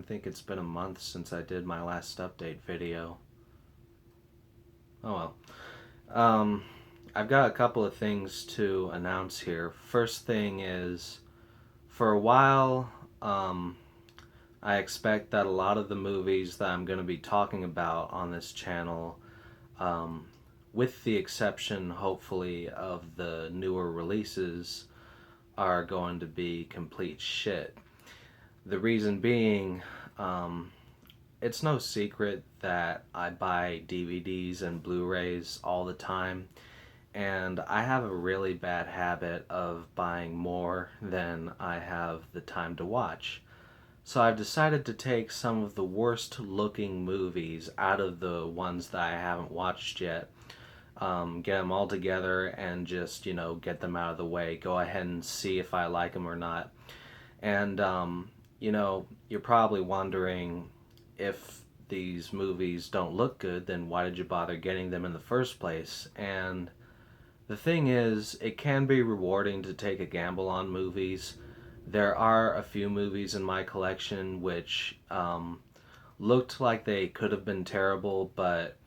think it's been a month since I did my last update video. Oh well. Um, I've got a couple of things to announce here. First thing is, for a while, I expect that a lot of the movies that I'm going to be talking about on this channel, um, with the exception, hopefully, of the newer releases, are going to be complete shit. The reason being, um, it's no secret that I buy DVDs and Blu-rays all the time, and I have a really bad habit of buying more than I have the time to watch. So I've decided to take some of the worst looking movies out of the ones that I haven't watched yet, get them all together and just, get them out of the way. Go ahead and see if I like them or not. And, you're probably wondering, if these movies don't look good, then why did you bother getting them in the first place? And the thing is, it can be rewarding to take a gamble on movies. There are a few movies in my collection which looked like they could have been terrible, but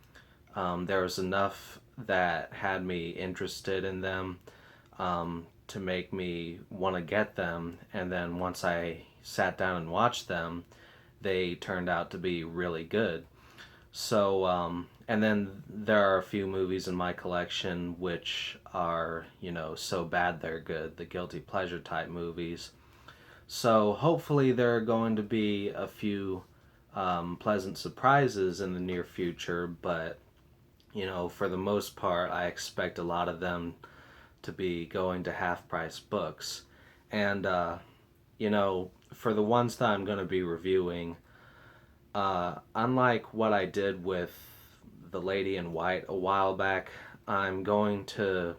there was enough that had me interested in them to make me want to get them. And then once I sat down and watched them, they turned out to be really good. So, and then there are a few movies in my collection which are, so bad they're good, the guilty pleasure type movies. So hopefully there are going to be a few pleasant surprises in the near future, but, for the most part, I expect a lot of them to be going to half price books. And, for the ones that I'm going to be reviewing, unlike what I did with The Lady in White a while back, I'm going to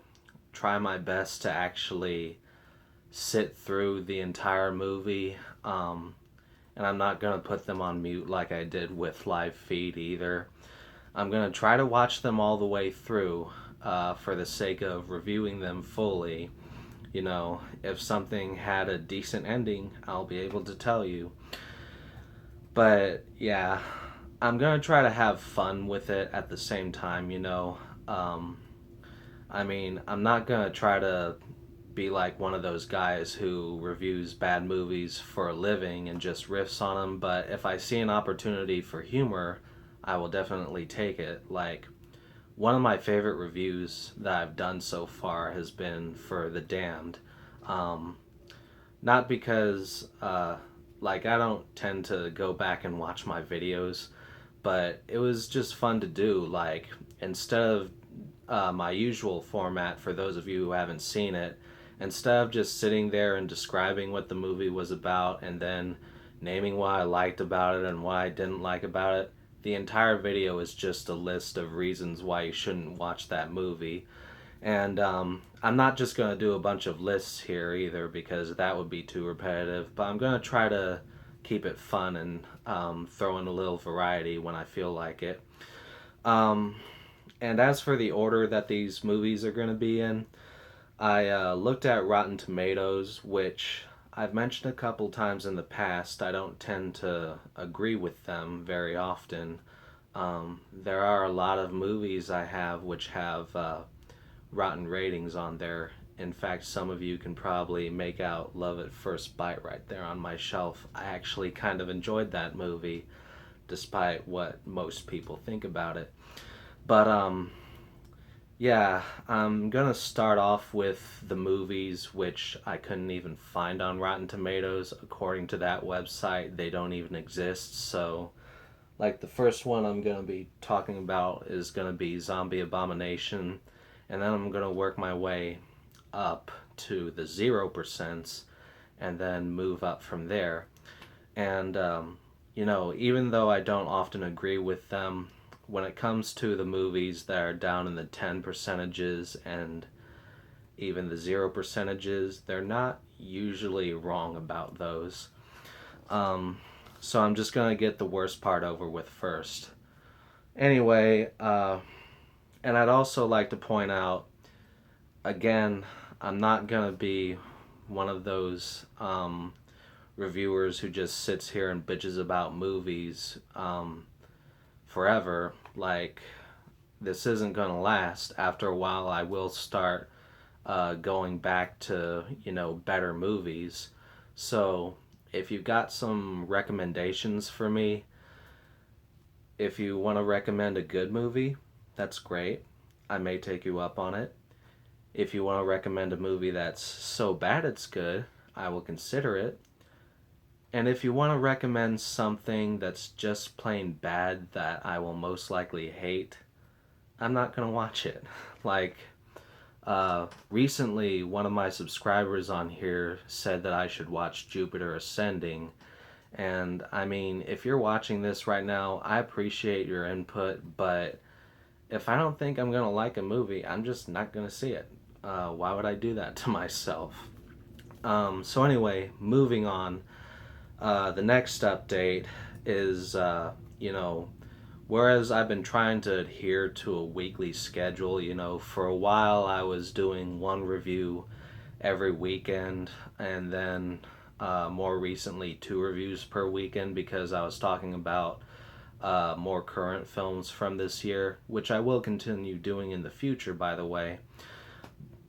try my best to actually sit through the entire movie. And I'm not going to put them on mute like I did with Live Feed either. I'm going to try to watch them all the way through for the sake of reviewing them fully. If something had a decent ending, I'll be able to tell you. But yeah, I'm gonna try to have fun with it at the same time. I'm not gonna try to be like one of those guys who reviews bad movies for a living and just riffs on them, but if I see an opportunity for humor, I will definitely take it. Like, one of my favorite reviews that I've done so far has been for The Damned. Um, Not because, I don't tend to go back and watch my videos, but it was just fun to do. Like, instead of my usual format, for those of you who haven't seen it, instead of just sitting there and describing what the movie was about and then naming what I liked about it and what I didn't like about it, the entire video is just a list of reasons why you shouldn't watch that movie. And I'm not just going to do a bunch of lists here either, because that would be too repetitive, but I'm going to try to keep it fun and throw in a little variety when I feel like it. Um, and as for the order that these movies are going to be in, I looked at Rotten Tomatoes, which I've mentioned a couple times in the past. I don't tend to agree with them very often. There are a lot of movies I have which have rotten ratings on there. In fact, some of you can probably make out Love at First Bite right there on my shelf. I actually kind of enjoyed that movie, despite what most people think about it. But, yeah, I'm gonna start off with the movies which I couldn't even find on Rotten Tomatoes. According to that website, they don't even exist. So, like, the first one I'm gonna be talking about is gonna be Zombie Abomination, and then I'm gonna work my way up to the 0%, and then move up from there. And, even though I don't often agree with them, when it comes to the movies that are down in the 10 percentages and even the 0 percentages, they're not usually wrong about those. So I'm just going to get the worst part over with first. Anyway, and I'd also like to point out, again, I'm not going to be one of those reviewers who just sits here and bitches about movies forever. Like, this isn't gonna last. After a while, I will start going back to, better movies. So, if you've got some recommendations for me, if you want to recommend a good movie, that's great. I may take you up on it. If you want to recommend a movie that's so bad it's good, I will consider it. And if you want to recommend something that's just plain bad that I will most likely hate, I'm not going to watch it. Like, recently, one of my subscribers on here said that I should watch Jupiter Ascending. And I mean, if you're watching this right now, I appreciate your input, but if I don't think I'm going to like a movie, I'm just not going to see it. Why would I do that to myself? So, anyway, moving on. The next update is, whereas I've been trying to adhere to a weekly schedule, for a while I was doing one review every weekend, and then more recently 2 reviews per weekend because I was talking about more current films from this year, which I will continue doing in the future, by the way.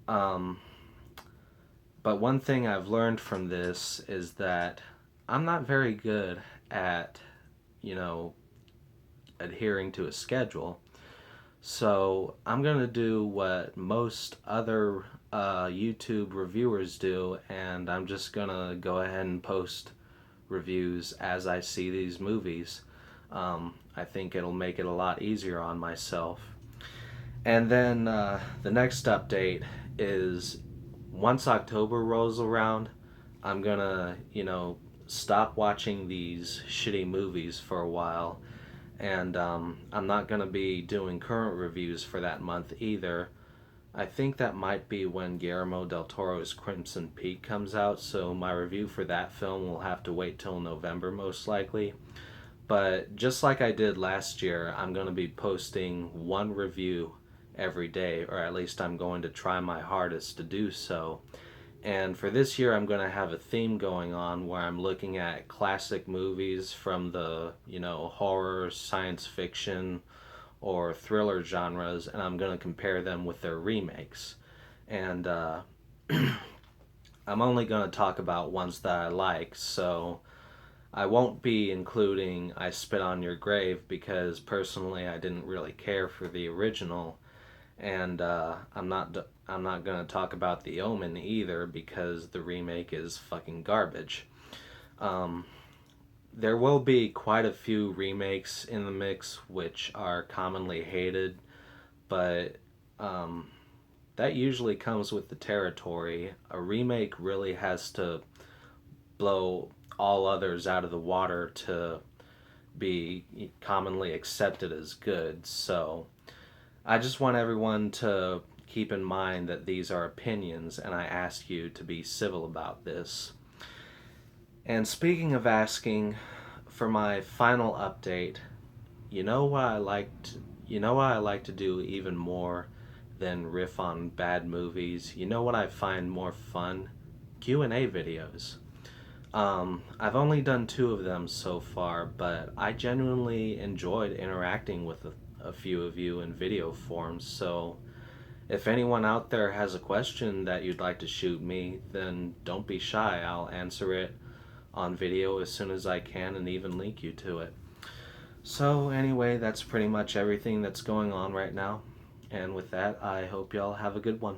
But one thing I've learned from this is that I'm not very good at, adhering to a schedule. So I'm going to do what most other YouTube reviewers do, and I'm just going to go ahead and post reviews as I see these movies. I think it'll make it a lot easier on myself. And then the next update is once October rolls around, I'm going to, stop watching these shitty movies for a while. And I'm not going to be doing current reviews for that month either. I think that might be when Guillermo del Toro's Crimson Peak comes out, so my review for that film will have to wait till November most likely. But just like I did last year, I'm going to be posting one review every day, or at least I'm going to try my hardest to do so. And for this year, I'm going to have a theme going on where I'm looking at classic movies from the, horror, science fiction, or thriller genres, and I'm going to compare them with their remakes. And I'm only going to talk about ones that I like, so I won't be including I Spit on Your Grave because personally I didn't really care for the original. And I'm not gonna talk about The Omen either because the remake is fucking garbage. There will be quite a few remakes in the mix which are commonly hated, but that usually comes with the territory. A remake really has to blow all others out of the water to be commonly accepted as good. So I just want everyone to keep in mind that these are opinions, and I ask you to be civil about this. And speaking of asking, for my final update, you know what I like to do even more than riff on bad movies? You know what I find more fun? Q&A videos. I've only done 2 of them so far, but I genuinely enjoyed interacting with a few of you in video form, so if anyone out there has a question that you'd like to shoot me, then don't be shy. I'll answer it on video as soon as I can and even link you to it. So anyway, that's pretty much everything that's going on right now. And with that, I hope y'all have a good one.